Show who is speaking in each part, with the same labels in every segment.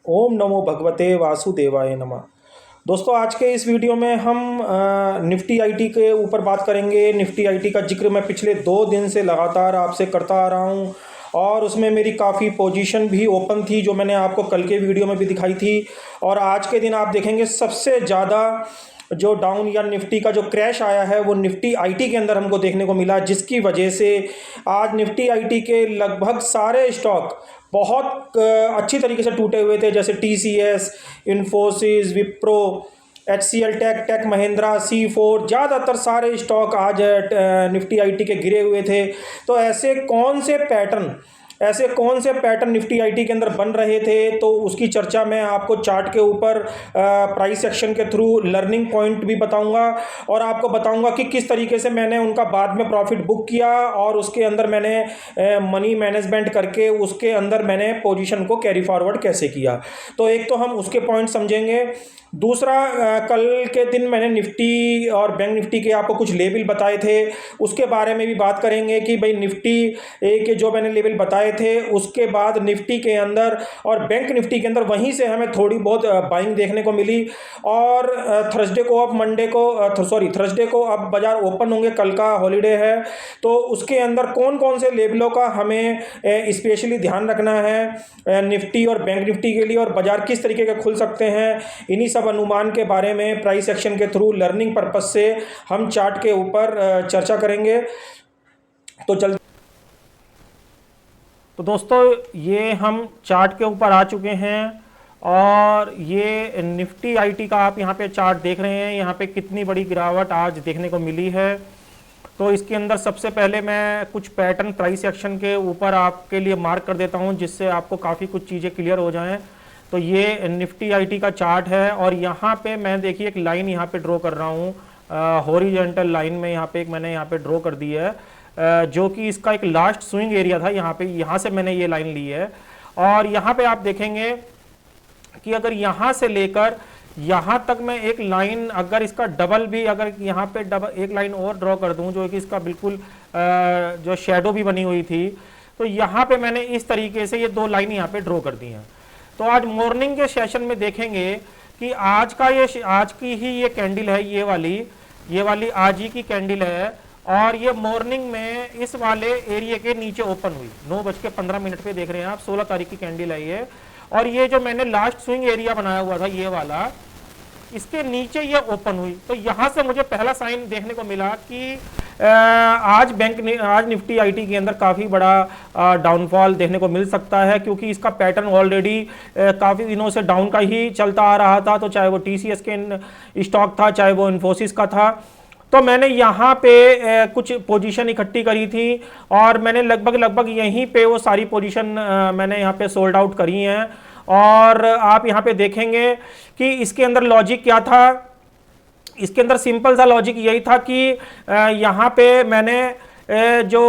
Speaker 1: ओम नमो भगवते वासुदेवाय नमः। दोस्तों, आज के इस वीडियो में हम निफ्टी आईटी के ऊपर बात करेंगे। निफ्टी आईटी का जिक्र मैं पिछले 2 दिन से लगातार आपसे करता आ रहा हूं और उसमें मेरी काफ़ी पोजीशन भी ओपन थी, जो मैंने आपको कल के वीडियो में भी दिखाई थी। और आज के दिन आप देखेंगे सबसे ज़्यादा जो डाउन या निफ्टी का जो क्रैश आया है वो निफ्टी आईटी के अंदर हमको देखने को मिला, जिसकी वजह से आज निफ्टी आईटी के लगभग सारे स्टॉक बहुत अच्छी तरीके से टूटे हुए थे, जैसे TCS, Infosys, Wipro, HCL tech, tech Mahindra, C4, ज़्यादातर सारे स्टॉक आज निफ्टी आईटी के गिरे हुए थे। तो ऐसे कौन से पैटर्न निफ्टी आईटी के अंदर बन रहे थे, तो उसकी चर्चा मैं आपको चार्ट के ऊपर प्राइस सेक्शन के थ्रू लर्निंग पॉइंट भी बताऊंगा और आपको बताऊंगा कि किस तरीके से मैंने उनका बाद में प्रॉफिट बुक किया और उसके अंदर मैंने मनी मैनेजमेंट करके उसके अंदर मैंने पोजीशन को कैरी फॉरवर्ड कैसे किया। तो एक तो हम उसके पॉइंट समझेंगे। दूसरा, कल के दिन मैंने निफ्टी और बैंक निफ्टी के आपको कुछ लेवल बताए थे, उसके बारे में भी बात करेंगे कि भाई निफ्टी के जो मैंने लेवल बताए थे उसके बाद निफ्टी के अंदर और बैंक निफ्टी के अंदर वहीं से हमें थोड़ी बहुत बाइंग देखने को मिली। और थर्सडे को अब बाजार ओपन होंगे, कल का हॉलीडे है, तो उसके अंदर कौन कौन से लेवलों का हमें स्पेशली ध्यान रखना है निफ्टी और बैंक निफ्टी के लिए, और बाजार किस तरीके के खुल सकते हैं, इन्हीं सब अनुमान के बारे में प्राइस एक्शन के थ्रू लर्निंग पर्पज से हम चार्ट के ऊपर चर्चा करेंगे। तो दोस्तों, ये हम चार्ट के ऊपर आ चुके हैं और ये निफ्टी आईटी का आप यहाँ पे चार्ट देख रहे हैं। यहाँ पे कितनी बड़ी गिरावट आज देखने को मिली है। तो इसके अंदर सबसे पहले मैं कुछ पैटर्न प्राइस एक्शन के ऊपर आपके लिए मार्क कर देता हूँ, जिससे आपको काफ़ी कुछ चीज़ें क्लियर हो जाएं। तो ये निफ्टी आईटी का चार्ट है और यहाँ पे मैं देखिए एक लाइन यहाँ पे ड्रॉ कर रहा हूँ, हॉरिजॉन्टल लाइन में मैंने यहाँ पे ड्रॉ कर दी है, जो कि इसका एक लास्ट स्विंग एरिया था। यहाँ से मैंने ये लाइन ली है और यहाँ पे आप देखेंगे कि अगर यहाँ से लेकर यहाँ तक मैं एक लाइन, अगर इसका डबल भी, अगर यहाँ पे डबल एक लाइन और ड्रॉ कर दूँ, जो कि इसका बिल्कुल जो शेडो भी बनी हुई थी, तो यहाँ पे मैंने इस तरीके से ये 2 लाइन यहाँ पे ड्रॉ कर दी हैं। तो आज मॉर्निंग के सेशन में देखेंगे कि आज की ही ये कैंडल है, ये वाली आज ही की कैंडल है और ये मॉर्निंग में इस वाले एरिया के नीचे ओपन हुई 9:15 पे देख रहे हैं आप, 16 तारीख की कैंडल है ये। और ये जो मैंने लास्ट स्विंग एरिया बनाया हुआ था ये वाला, इसके नीचे ये ओपन हुई। तो यहां से मुझे पहला साइन देखने को मिला कि आज निफ्टी आईटी के अंदर काफ़ी बड़ा डाउनफॉल देखने को मिल सकता है, क्योंकि इसका पैटर्न ऑलरेडी काफ़ी दिनों से डाउन का ही चलता आ रहा था। तो चाहे वो टीसीएस के स्टॉक था, चाहे वो इन्फोसिस का था, तो मैंने यहाँ पे कुछ पोजीशन इकट्ठी करी थी और मैंने लगभग यहीं पे वो सारी पोजीशन मैंने यहाँ पे सोल्ड आउट करी हैं। और आप यहाँ पे देखेंगे कि इसके अंदर लॉजिक क्या था। इसके अंदर सिंपल सा लॉजिक यही था कि यहाँ पे मैंने जो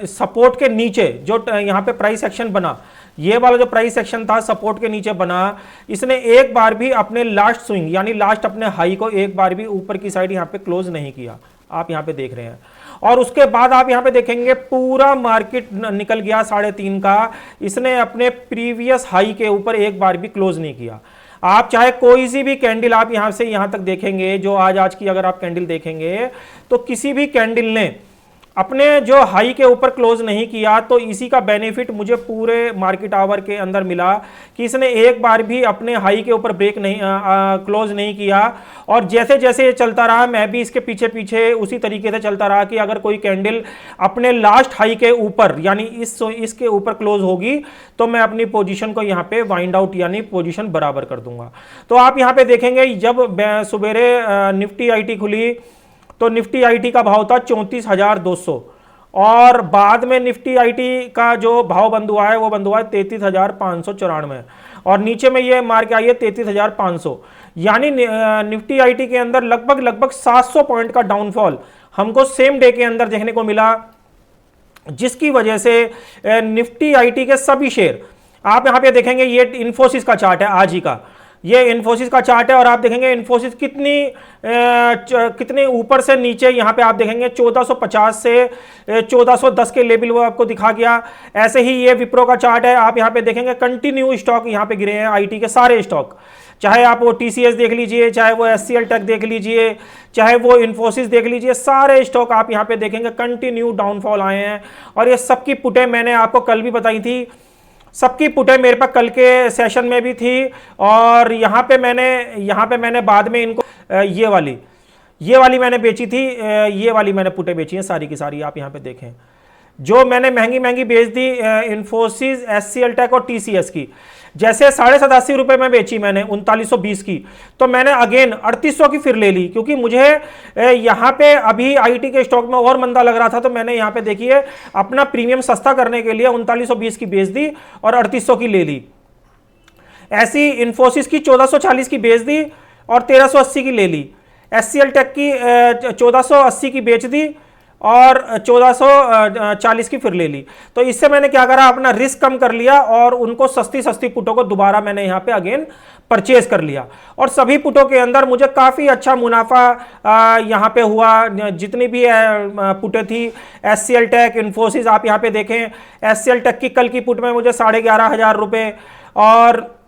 Speaker 1: सपोर्ट के नीचे जो यहाँ पे प्राइस एक्शन बना, ये वाला जो प्राइस एक्शन था सपोर्ट के नीचे बना, इसने एक बार भी अपने लास्ट स्विंग यानी लास्ट अपने हाई को एक बार भी ऊपर की साइड यहाँ पे क्लोज नहीं किया, आप यहाँ पे देख रहे हैं। और उसके बाद आप यहाँ पे देखेंगे पूरा मार्केट निकल गया 3.5 का, इसने अपने प्रीवियस हाई के ऊपर एक बार भी क्लोज नहीं किया। आप चाहे कोई सी भी कैंडल आप यहां से यहां तक देखेंगे, जो आज की अगर आप कैंडल देखेंगे, तो किसी भी कैंडल ने अपने जो हाई के ऊपर क्लोज नहीं किया। तो इसी का बेनिफिट मुझे पूरे मार्केट आवर के अंदर मिला कि इसने एक बार भी अपने हाई के ऊपर ब्रेक नहीं क्लोज नहीं किया। और जैसे जैसे ये चलता रहा, मैं भी इसके पीछे पीछे उसी तरीके से चलता रहा कि अगर कोई कैंडल अपने लास्ट हाई के ऊपर यानी इसके ऊपर क्लोज होगी तो मैं अपनी पोजीशन को यहाँ पे वाइंड आउट यानी पोजीशन बराबर कर दूंगा। तो आप यहाँ पे देखेंगे जब सुबेरे निफ्टी आईटी खुली तो निफ्टी आईटी का भाव था 34,200 और बाद में निफ्टी आईटी का जो भाव बंद हुआ है वो बंद हुआ है 33,594 और नीचे में ये मार के आई है 33,500। यानी निफ्टी आईटी के अंदर लगभग 700 पॉइंट का डाउनफॉल हमको सेम डे के अंदर देखने को मिला, जिसकी वजह से निफ्टी आईटी के सभी शेयर, आप यहाँ पे देखेंगे ये इन्फोसिस का चार्ट है आज ही का, ये इन्फोसिस का चार्ट है और आप देखेंगे इन्फोसिस कितने ऊपर से नीचे यहाँ पे आप देखेंगे 1450 से 1410 के लेवल वो आपको दिखा गया। ऐसे ही ये विप्रो का चार्ट है, आप यहाँ पे देखेंगे कंटिन्यू स्टॉक यहाँ पे गिरे हैं, आईटी के सारे स्टॉक, चाहे आप वो टीसीएस देख लीजिए, चाहे वो एचसीएल टेक देख लीजिए, चाहे वो इन्फोसिस देख लीजिए, सारे स्टॉक आप यहाँ पे देखेंगे कंटिन्यू डाउनफॉल आए हैं। और ये सबकी पुटें मैंने आपको कल भी बताई थी, सबकी पुटें मेरे पास कल के सेशन में भी थी। और यहाँ पे मैंने बाद में इनको ये वाली मैंने बेची थी, ये वाली मैंने पुटें बेची हैं सारी की सारी, आप यहाँ पे देखें जो मैंने महंगी बेच दी इन्फोसिस, एचसीएल टेक और टीसीएस की। जैसे 87.5 रुपए में बेची मैंने 3920 की, तो मैंने अगेन 3800 की फिर ले ली, क्योंकि मुझे यहाँ पे अभी आईटी के स्टॉक में और मंदा लग रहा था। तो मैंने यहाँ पे देखिए अपना प्रीमियम सस्ता करने के लिए 3920 की बेच दी और 3800 की ले ली। ऐसी इन्फोसिस की 1440 की बेच दी और 1380 की ले ली। एचसीएल टेक की 1480 की बेच दी और 1440 की फिर ले ली। तो इससे मैंने क्या करा, अपना रिस्क कम कर लिया और उनको सस्ती पुटों को दोबारा मैंने यहाँ पे अगेन परचेज कर लिया। और सभी पुटों के अंदर मुझे काफ़ी अच्छा मुनाफा यहाँ पे हुआ। जितनी भी पुटें थी, एचसीएल टेक, इन्फोसिस, आप यहाँ पे देखें एचसीएल टेक की कल की पुट में मुझे 11,500 रुपये और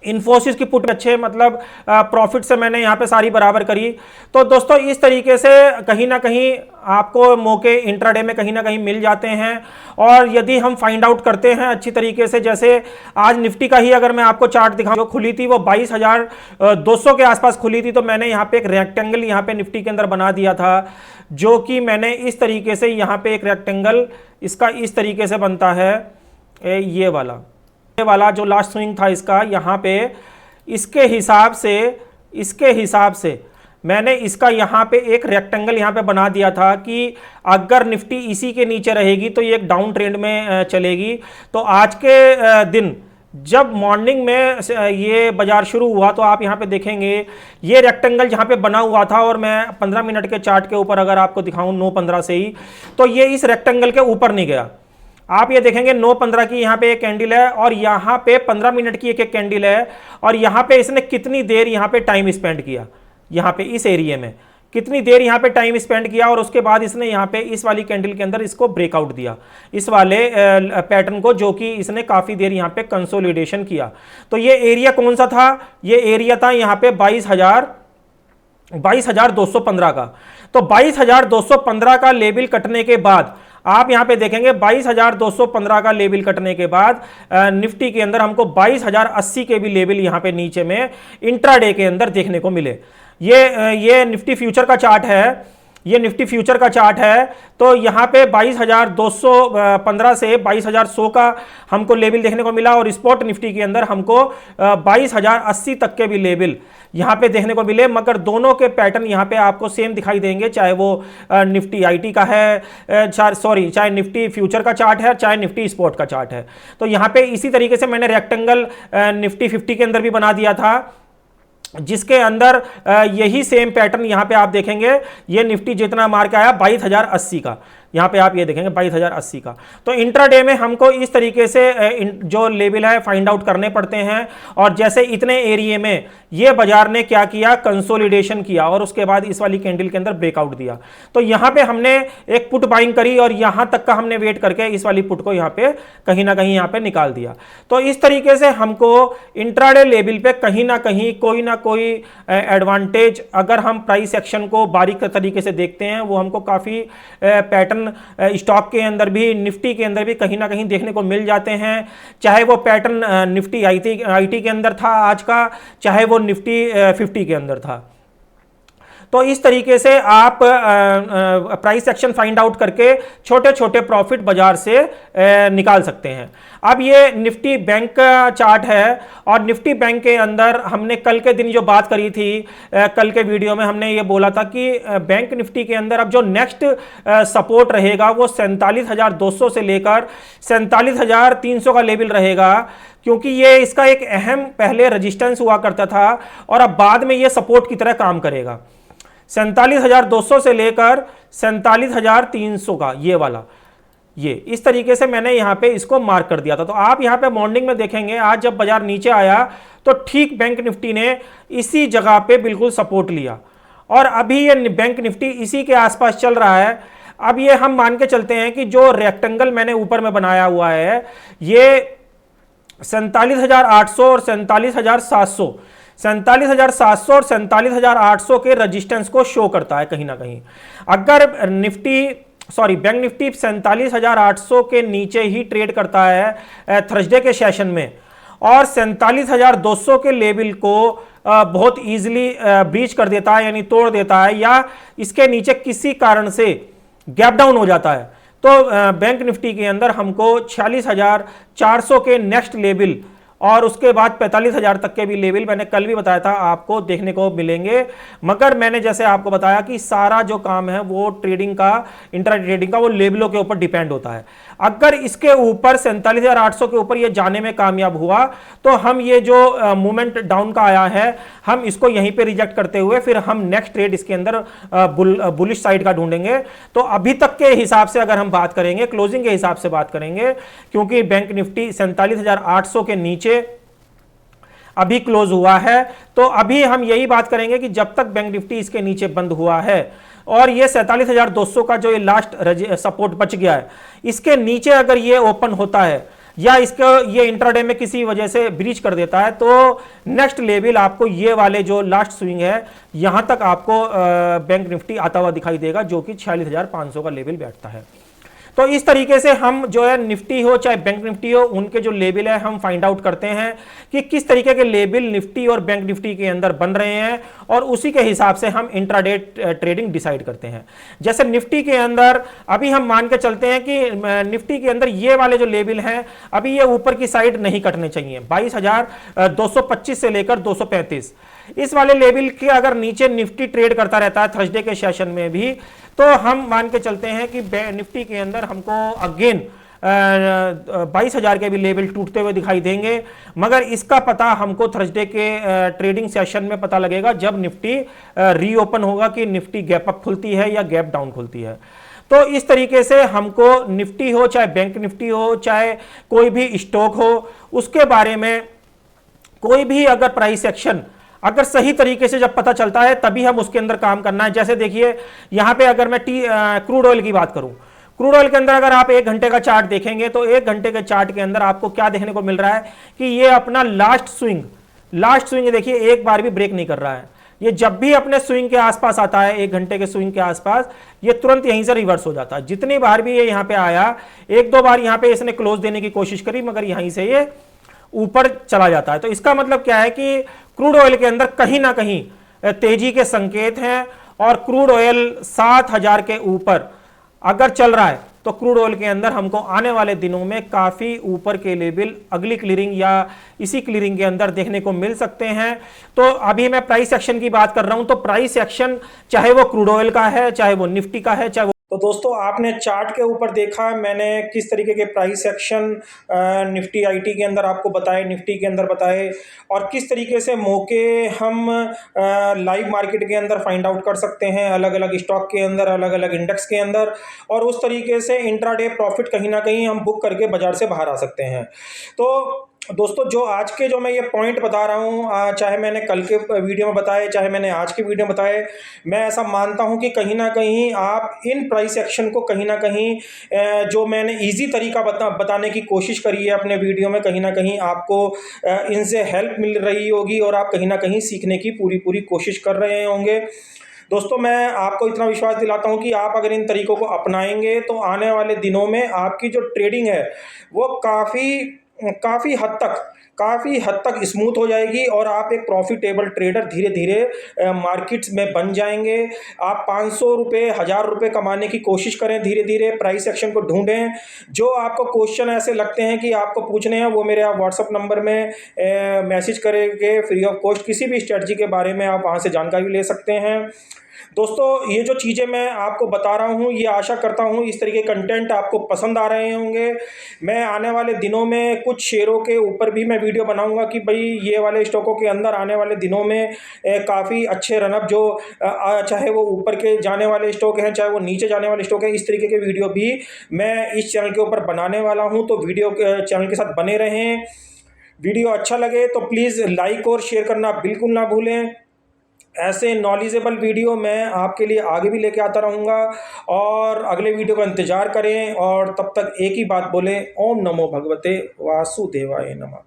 Speaker 1: इन्फोसिस की पुट अच्छे मतलब प्रॉफिट से मैंने यहाँ पे सारी बराबर करी। तो दोस्तों इस तरीके से कहीं ना कहीं आपको मौके इंट्राडे में कहीं ना कहीं मिल जाते हैं। और यदि हम फाइंड आउट करते हैं अच्छी तरीके से, जैसे आज निफ्टी का ही अगर मैं आपको चार्ट दिखाऊं, जो खुली थी वो 22,200 के आसपास खुली थी। तो मैंने यहाँ पे एक रेक्टेंगल यहाँ पे निफ्टी के अंदर बना दिया था, जो कि मैंने इस तरीके से यहाँ पे एक रेक्टेंगल इसका इस तरीके से बनता है, ये वाला जो लास्ट स्विंग था इसका, यहाँ पे इसके हिसाब से मैंने इसका यहाँ पे एक रेक्टेंगल यहाँ पे बना दिया था कि अगर निफ्टी इसी के नीचे रहेगी तो ये एक डाउन ट्रेंड में चलेगी। तो आज के दिन जब मॉर्निंग में ये बाजार शुरू हुआ तो आप यहाँ पे देखेंगे ये रेक्टेंगल जहाँ पे बना हुआ था, और मैं 15 मिनट के चार्ट के ऊपर अगर आपको दिखाऊं 9:15 से ही, तो ये इस रेक्टेंगल के ऊपर नहीं गया। आप ये देखेंगे 9:15 की यहाँ पे एक कैंडल है और यहाँ पे 15 मिनट की एक कैंडल है, और यहाँ पे इसने कितनी देर यहाँ पे टाइम स्पेंड किया, यहाँ पे इस एरिया में कितनी देर यहाँ पे टाइम स्पेंड किया, और उसके बाद इसने यहाँ पे इस वाली कैंडल के अंदर इसको ब्रेकआउट दिया, इस वाले पैटर्न को, जो कि इसने काफी देर यहाँ पे कंसोलिडेशन किया। तो ये एरिया कौन सा था, ये एरिया था यहाँ पे 22,215 का। तो 22,215 का लेवल कटने के बाद आप यहां पे देखेंगे 22,215 का लेवल कटने के बाद निफ्टी के अंदर हमको 22,080 के भी लेवल यहां पे नीचे में इंट्राडे के अंदर देखने को मिले। ये निफ्टी फ्यूचर का चार्ट है, ये निफ्टी फ्यूचर का चार्ट है। तो यहाँ पे 22,215 से 22,100 का हमको लेवल देखने को मिला, और स्पॉट निफ्टी के अंदर हमको 22,080 तक के भी लेवल यहाँ पे देखने को मिले। मगर दोनों के पैटर्न यहाँ पे आपको सेम दिखाई देंगे, चाहे वो निफ्टी आईटी का है, चाहे निफ्टी फ्यूचर का चार्ट है, चाहे निफ्टी स्पॉट का चार्ट है। तो यहाँ पे इसी तरीके से मैंने रेक्टेंगल निफ्टी 50 के अंदर भी बना दिया था, जिसके अंदर यही सेम पैटर्न यहाँ पे आप देखेंगे। ये निफ्टी जितना मार के आया 22,080 का, यहाँ पे आप ये देखेंगे 22,080 का। तो इंट्राडे में हमको इस तरीके से जो लेवल है फाइंड आउट करने पड़ते हैं। और जैसे इतने एरिया में ये बाजार ने क्या किया, कंसोलिडेशन किया, और उसके बाद इस वाली कैंडल के अंदर ब्रेकआउट दिया। तो यहाँ पे हमने एक पुट बाइंग करी और यहाँ तक का हमने वेट करके इस वाली पुट को यहाँ पे कहीं ना कहीं यहाँ पे निकाल दिया। तो इस तरीके से हमको इंट्राडे लेवल पे कहीं ना कहीं कोई ना कोई एडवांटेज, अगर हम प्राइस एक्शन को बारीक तरीके से देखते हैं, वो हमको काफी पैटर्न स्टॉक के अंदर भी, निफ्टी के अंदर भी कहीं ना कहीं देखने को मिल जाते हैं। चाहे वो पैटर्न निफ्टी आईटी के अंदर था आज का, चाहे वो निफ्टी 50 के अंदर था। तो इस तरीके से आप प्राइस एक्शन फाइंड आउट करके छोटे छोटे प्रॉफिट बाजार से निकाल सकते हैं। अब ये निफ्टी बैंक का चार्ट है, और निफ्टी बैंक के अंदर हमने कल के दिन जो बात करी थी, कल के वीडियो में हमने ये बोला था कि बैंक निफ्टी के अंदर अब जो नेक्स्ट सपोर्ट रहेगा वो 47,200 से लेकर 47,300 का लेवल रहेगा, क्योंकि ये इसका एक अहम पहले रेजिस्टेंस हुआ करता था और अब बाद में ये सपोर्ट की तरह काम करेगा। 47,200 से लेकर 47,300 का ये वाला, ये इस तरीके से मैंने यहाँ पे इसको मार्क कर दिया था। तो आप यहाँ पे मॉर्निंग में देखेंगे आज जब बाजार नीचे आया तो ठीक बैंक निफ्टी ने इसी जगह पे बिल्कुल सपोर्ट लिया और अभी ये बैंक निफ्टी इसी के आसपास चल रहा है। अब ये हम मान के चलते हैं कि जो रेक्टेंगल मैंने ऊपर में बनाया हुआ है ये 47,800 और 47,700 और 47,800 के रजिस्टेंस को शो करता है कहीं ना कहीं। अगर बैंक निफ्टी 47,800 के नीचे ही ट्रेड करता है थर्सडे के सेशन में और 47,200 के लेवल को बहुत इजीली ब्रीच कर देता है यानी तोड़ देता है या इसके नीचे किसी कारण से गैप डाउन हो जाता है तो बैंक निफ्टी के अंदर हमको 46,400 के नेक्स्ट लेवल और उसके बाद 45,000 तक के भी लेवल मैंने कल भी बताया था आपको देखने को मिलेंगे। मगर मैंने जैसे आपको बताया कि सारा जो काम है वो ट्रेडिंग का, इंट्रा ट्रेडिंग का, वो लेवलों के ऊपर डिपेंड होता है। अगर इसके ऊपर 47,800 के ऊपर ये जाने में कामयाब हुआ तो हम ये जो मूवमेंट डाउन का आया है हम इसको यहीं पे रिजेक्ट करते हुए फिर हम नेक्स्ट ट्रेड इसके अंदर बुलिश साइड का ढूंढेंगे। तो अभी तक के हिसाब से अगर हम बात करेंगे, क्लोजिंग के हिसाब से बात करेंगे, क्योंकि बैंक निफ्टी 47,800 के नीचे अभी क्लोज हुआ है तो अभी हम यही बात करेंगे कि जब तक बैंक निफ्टी इसके नीचे बंद हुआ है और ये 47,200 का जो ये लास्ट सपोर्ट बच गया है इसके नीचे अगर ये ओपन होता है या इसका ये इंट्राडे में किसी वजह से ब्रीच कर देता है तो नेक्स्ट लेवल आपको ये वाले जो लास्ट स्विंग है यहां तक आपको बैंक निफ्टी आता हुआ दिखाई देगा जो कि 46,500 का लेवल बैठता है। तो इस तरीके से हम जो है निफ्टी हो चाहे बैंक निफ्टी हो उनके जो लेवल है हम फाइंड आउट करते हैं कि किस तरीके के लेवल निफ्टी और बैंक निफ्टी के अंदर बन रहे हैं और उसी के हिसाब से हम इंट्राडे ट्रेडिंग डिसाइड करते हैं। जैसे निफ्टी के अंदर अभी हम मान के चलते हैं कि निफ्टी के अंदर ये वाले जो लेवल हैं अभी ये ऊपर की साइड नहीं कटने चाहिए, 22,225 से लेकर 235 इस वाले लेवल के अगर नीचे निफ्टी ट्रेड करता रहता है थर्सडे के सेशन में भी तो हम मान के चलते हैं कि निफ्टी के अंदर हमको अगेन 22,000 के भी लेवल टूटते हुए दिखाई देंगे। मगर इसका पता हमको थर्सडे के ट्रेडिंग सेशन में पता लगेगा जब निफ्टी रीओपन होगा कि निफ्टी गैप अप खुलती है या गैप डाउन खुलती है। तो इस तरीके से हमको निफ्टी हो चाहे बैंक निफ्टी हो चाहे कोई भी स्टॉक हो उसके बारे में कोई भी अगर प्राइस एक्शन अगर सही तरीके से जब पता चलता है तभी हम उसके अंदर काम करना है। जैसे देखिए यहां पे अगर मैं क्रूड ऑयल की बात करूं, क्रूड ऑयल के अंदर अगर आप 1 घंटे का चार्ट देखेंगे तो 1 घंटे के चार्ट के अंदर आपको क्या देखने को मिल रहा है कि ये अपना लास्ट स्विंग देखिए एक बार भी ब्रेक नहीं कर रहा है। ये जब भी अपने स्विंग के आसपास आता है 1 घंटे के स्विंग के आसपास ये तुरंत यहीं से रिवर्स हो जाता है। जितनी बार भी ये यहां पे आया 1-2 बार यहां पे इसने क्लोज देने की कोशिश करी मगर यहीं से ये ऊपर चला जाता है। तो इसका मतलब क्या है कि क्रूड ऑयल के अंदर कहीं ना कहीं तेजी के संकेत हैं और क्रूड ऑयल 7,000 के ऊपर अगर चल रहा है तो क्रूड ऑयल के अंदर हमको आने वाले दिनों में काफी ऊपर के लेवल अगली क्लीयरिंग या इसी क्लीयरिंग के अंदर देखने को मिल सकते हैं। तो अभी मैं प्राइस एक्शन की बात कर रहा हूं तो प्राइस एक्शन चाहे वो क्रूड ऑयल का है चाहे वो निफ्टी का है चाहे तो दोस्तों आपने चार्ट के ऊपर देखा मैंने किस तरीके के प्राइस एक्शन निफ्टी आईटी के अंदर आपको बताए, निफ्टी के अंदर बताए और किस तरीके से मौके हम लाइव मार्केट के अंदर फाइंड आउट कर सकते हैं अलग अलग स्टॉक के अंदर, अलग अलग इंडेक्स के अंदर और उस तरीके से इंट्राडे प्रॉफिट कहीं ना कहीं हम बुक करके बाजार से बाहर आ सकते हैं। तो दोस्तों जो आज के जो मैं ये पॉइंट बता रहा हूँ चाहे मैंने कल के वीडियो में बताए चाहे मैंने आज के वीडियो में बताए, मैं ऐसा मानता हूँ कि कहीं ना कहीं आप इन प्राइस एक्शन को कहीं ना कहीं जो मैंने इजी तरीका बताने की कोशिश करी है अपने वीडियो में कहीं ना कहीं आपको इनसे हेल्प मिल रही होगी और आप कहीं ना कहीं सीखने की पूरी कोशिश कर रहे होंगे। दोस्तों मैं आपको इतना विश्वास दिलाता हूं कि आप अगर इन तरीकों को अपनाएंगे तो आने वाले दिनों में आपकी जो ट्रेडिंग है वो काफ़ी हद तक स्मूथ हो जाएगी और आप एक प्रॉफिटेबल ट्रेडर धीरे धीरे मार्केट्स में बन जाएंगे। आप 500 रुपये 1000 रुपये कमाने की कोशिश करें, धीरे धीरे प्राइस एक्शन को ढूंढें। जो आपको क्वेश्चन ऐसे लगते हैं कि आपको पूछने हैं वो मेरे आप व्हाट्सअप नंबर में मैसेज करेंगे फ्री ऑफ कॉस्ट, किसी भी स्ट्रेटजी के बारे में आप वहाँ से जानकारी ले सकते हैं। दोस्तों ये जो चीज़ें मैं आपको बता रहा हूँ, ये आशा करता हूँ इस तरीके के कंटेंट आपको पसंद आ रहे होंगे। मैं आने वाले दिनों में कुछ शेयरों के ऊपर भी मैं वीडियो बनाऊंगा कि भाई ये वाले स्टॉकों के अंदर आने वाले दिनों में काफ़ी अच्छे रनअप जो चाहे वो ऊपर के जाने वाले स्टॉक हैं, चाहे वो नीचे जाने वाले स्टॉक हैं, इस तरीके के वीडियो भी मैं इस चैनल के ऊपर बनाने वाला हूँ। तो वीडियो के चैनल के साथ बने रहें। वीडियो अच्छा लगे तो प्लीज़ लाइक और शेयर करना बिल्कुल ना भूलें। ऐसे नॉलेजेबल वीडियो मैं आपके लिए आगे भी लेके आता रहूँगा, और अगले वीडियो का इंतज़ार करें। और तब तक एक ही बात बोलें, ओम नमो भगवते वासुदेवाय नमः।